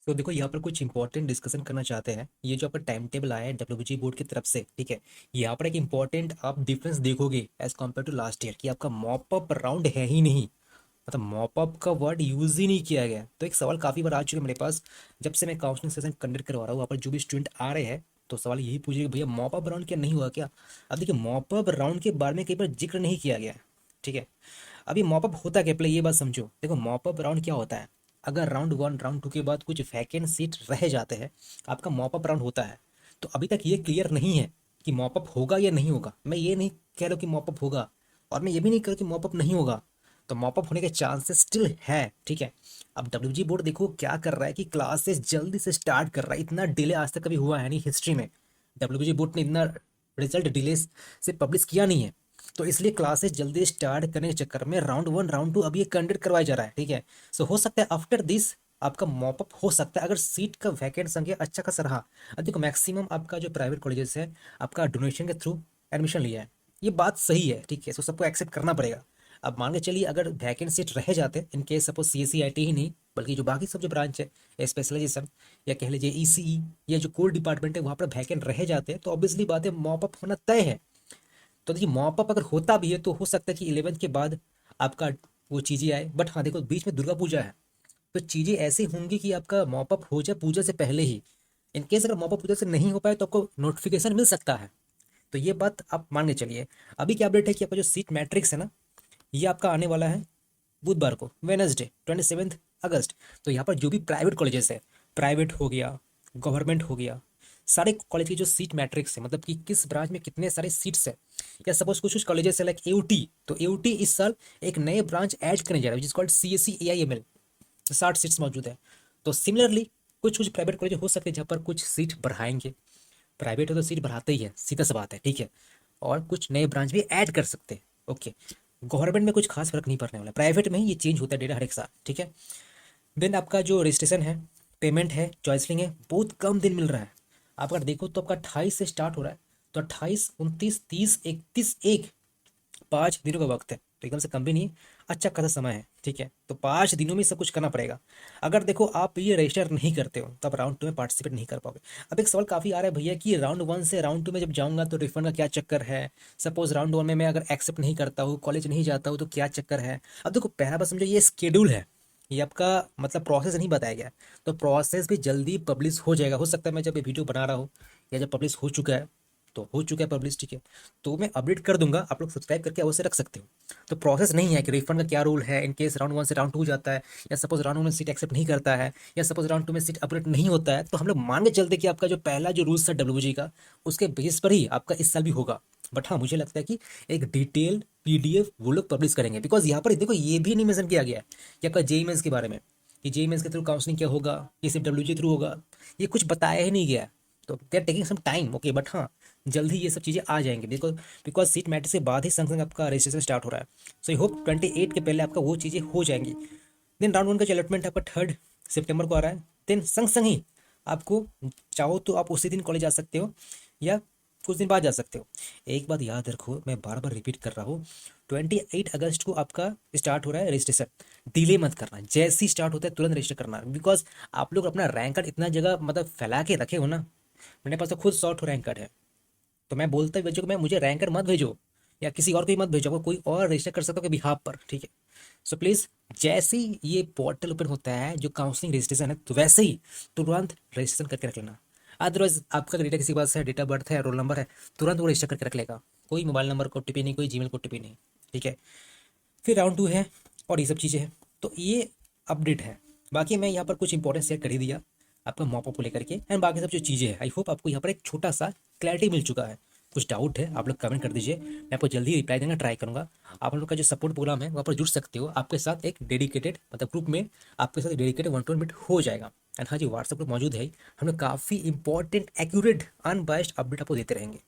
तो देखो यहाँ पर कुछ इंपॉर्टेंट डिस्कशन करना चाहते हैं। ये जो आपका टाइम टेबल आया है डब्ल्यूबीजी बोर्ड की तरफ से, ठीक है। यहाँ पर एक इंपॉर्टेंट आप डिफरेंस देखोगे as compare to last year कि आपका मॉप अप राउंड है ही नहीं। मतलब मॉप अप का वर्ड यूज ही नहीं किया गया। तो एक सवाल काफी बार आ चुका है मेरे पास, जब से मैं काउंसलिंग सेशन कंडक्ट करवा रहा हूँ। वहाँ पर जो भी स्टूडेंट आ रहे हैं तो सवाल यही पूछ रहे हैं, भैया मॉप अप राउंड क्या नहीं हुआ क्या? अब देखिए, मॉप अप राउंड के बारे में कई बार जिक्र नहीं किया गया है, ठीक है। अभी मॉपअप होता क्या, पहले ये बात समझो। देखो मॉपअप राउंड क्या होता है, अगर राउंड वन राउंड टू के बाद कुछ वैकेंट सीट रह जाते हैं, आपका मॉपअप राउंड होता है। तो अभी तक ये क्लियर नहीं है कि मॉपअप होगा या नहीं होगा। मैं ये नहीं कह रहा हूँ कि मॉपअप होगा, और मैं ये भी नहीं कह रहा कि मॉपअप नहीं होगा। तो मॉपअप होने के चांसेस स्टिल है, ठीक है। अब डब्ल्यूजी बोर्ड देखो क्या कर रहा है कि क्लासेस जल्दी से स्टार्ट कर रहा है। इतना डिले आज तक कभी हुआ है नहीं हिस्ट्री में। डब्ल्यूजी बोर्ड ने इतना रिजल्ट डिले से पब्लिश किया नहीं है। तो इसलिए क्लासेस जल्दी स्टार्ट करने के चक्कर में राउंड वन राउंड टू अभी ये कंडक्ट करवाया जा रहा है, ठीक है। सो हो सकता है आफ्टर दिस आपका मॉपअप हो सकता है, अगर सीट का वैकेंट संख्या अच्छा खासा रहा। अब देखो मैक्सिमम आपका जो प्राइवेट कॉलेजेस है, आपका डोनेशन के थ्रू एडमिशन लिया है। ये बात सही है, ठीक है। सो सबको एक्सेप्ट करना पड़ेगा। अब मान के चलिए अगर वैकेंट सीट रह जाते, in case suppose C S C I T ही नहीं बल्कि जो बाकी सब जो ब्रांच है स्पेशलाइजेशन या कह लीजिए ईसीई या जो कोर डिपार्टमेंट है वहाँ पर वैकेंट रह जाते हैं, तो ऑब्वियसली बात है मॉपअप होना तय है। तो देखिए मॉप अप अगर होता भी है तो हो सकता है कि 11th के बाद आपका वो चीज़ें आए। बट हाँ देखो, बीच में दुर्गा पूजा है, तो चीज़ें ऐसी होंगी कि आपका मॉप अप हो जाए पूजा से पहले ही। इन केस अगर मॉप अप पूजा से नहीं हो पाए तो आपको नोटिफिकेशन मिल सकता है। तो ये बात आप मान के चलिए। अभी क्या अपडेट है कि आपका जो सीट मैट्रिक्स है ना, ये आपका आने वाला है बुधवार को, वेनसडे 27 अगस्त। तो यहाँ पर जो भी प्राइवेट कॉलेजेस है, प्राइवेट हो गया, गवर्नमेंट हो गया, सारे कॉलेज की जो सीट मैट्रिक्स है, मतलब कि किस ब्रांच में कितने सारे सीट्स है, या सपोज कुछ कुछ कॉलेजेस है लाइक एयूटी, तो एयूटी इस साल एक नए ब्रांच ऐड करने जा रहा है जिस called C S C A I M L. 60 seats मौजूद है। तो सिमिलरली कुछ कुछ प्राइवेट कॉलेज हो सकते हैं जहाँ पर कुछ सीट बढ़ाएंगे। प्राइवेट हो तो सीट बढ़ाते ही है, सीधा सा बात है, ठीक है। और कुछ नए ब्रांच भी ऐड कर सकते हैं, ओके। गवर्नमेंट में कुछ खास फर्क नहीं पड़ने वाला, प्राइवेट में ही ये चेंज होता है डेटा हर एक साल, ठीक है। देन आपका जो रजिस्ट्रेशन है, पेमेंट है, चॉइसलिंग है, बहुत कम दिन मिल रहा है। आप अगर देखो तो आपका 28 से स्टार्ट हो रहा है। तो 28, 29, 30, 31, एक 5 दिनों का वक्त है, तो एकदम से कम भी नहीं है, अच्छा खासा समय है, ठीक है। तो 5 दिनों में सब कुछ करना पड़ेगा। अगर देखो आप ये रजिस्टर नहीं करते हो तो आप राउंड टू में पार्टिसिपेट नहीं कर पाओगे। अब एक सवाल काफ़ी आ रहा है भैया कि राउंड वन से राउंड टू में जब जाऊंगा तो रिफंड का क्या चक्कर है। सपोज राउंड वन में मैं अगर एक्सेप्ट नहीं करता हूँ, कॉलेज नहीं जाता हूँ, तो क्या चक्कर है। अब देखो पहला बात समझो, ये स्केड्यूल है, ये आपका मतलब प्रोसेस नहीं बताया गया है। तो प्रोसेस भी जल्दी पब्लिश हो जाएगा। हो सकता है मैं जब ये वीडियो बना रहा हूँ या जब पब्लिश हो चुका है, तो हो चुका है पब्लिश, ठीक है। तो मैं अपडेट कर दूंगा, आप लोग सब्सक्राइब करके अवश्य रख सकते हो। तो प्रोसेस नहीं है कि रिफंड का क्या रूल है इन केस राउंड वन से राउंड टू जाता है, या सपोज राउंड वन में सीट एक्सेप्ट नहीं करता है, या सपोज राउंड टू में सीट अपडेट नहीं होता है, तो हम लोग मान के चलते कि आपका जो पहला जो रूल्स था डब्ल्यूजी का, उसके बेस पर ही आपका इस साल भी होगा। बट हाँ मुझे लगता है कि एक डिटेल्ड पीडीएफ वो लोग पब्लिश करेंगे, बिकॉज यहाँ पर देखो ये भी नहीं मेंशन किया गया है कि आपका जेई मेंस के बारे में, कि जेई मेंस के थ्रू काउंसलिंग क्या होगा, ये सिर्फ डब्ल्यूजी थ्रू होगा, ये कुछ बताया ही नहीं गया है। तो they are taking some time, okay. But हाँ जल्द ही ये सब चीज़ें आ जाएंगी, बिकॉज बिकॉज सीट मैट्रिक्स के बाद ही संग संग आपका रजिस्ट्रेशन स्टार्ट हो रहा है। सो आई होप 28 के पहले आपका वो चीज़ें हो जाएंगी। देन राउंड वन का जो अलॉटमेंट आपका 3 सितंबर को आ रहा है। देन संग संग ही आपको चाहो तो आप उसी दिन कॉलेज आ सकते हो या कुछ दिन बाद जा सकते हो। एक बात याद रखो, मैं बार बार रिपीट कर रहा हूँ, 28 अगस्त को आपका स्टार्ट हो रहा है रजिस्ट्रेशन। डिले मत करना, जैसे ही स्टार्ट होता है तुरंत रजिस्टर करना, बिकॉज आप लोग अपना रैंक कार्ड इतना जगह मतलब फैला के रखे हो ना। मेरे पास तो खुद 100 रैंक कार्ड है। तो मैं बोलता ही बच्चों को, मैं मुझे रैंकर मत भेजो या किसी और को ही मत भेजो, अगर कोई और रजिस्टर कर सकता हो बिहाफ पर, ठीक है। सो प्लीज़ जैसे ही ये पोर्टल ओपन होता है जो काउंसलिंग रजिस्ट्रेशन है, तो वैसे ही तुरंत रजिस्ट्रेशन करके रख लेना। अदरवाइज आपका डेटा किसी के पास है, डेट ऑफ बर्थ है, रोल नंबर है, तुरंत वो रजिस्टर करके रख लेगा। कोई मोबाइल नंबर को टिपी नहीं, कोई जीमेल को टिपी नहीं, ठीक है। फिर राउंड टू है और ये सब चीज़ें हैं। तो ये अपडेट है। बाकी मैं यहाँ पर कुछ इंपॉर्टेंट शेयर कर ही दिया आपका मॉपअप को लेकर के, एंड बाकी सब जो चीज़ें हैं। आई होप आपको यहाँ पर एक छोटा सा क्लैरिटी मिल चुका है। कुछ डाउट है आप लोग कमेंट कर दीजिए, मैं आपको जल्दी रिप्लाई देने का ट्राई करूँगा। आप लोग का जो सपोर्ट प्रोग्राम है वहाँ पर जुड़ सकते हो, आपके साथ एक डेडिकेटेड मतलब ग्रुप में आपके साथ डेडिकेटेड 1-to-1 मीट हो जाएगा। एंड हाँ जी, व्हाट्सएप ग्रुप मौजूद है। हम लोग काफ़ी इंपॉर्टेंट एक्यूरेट अनबायस्ड अपडेट आपको देते रहेंगे।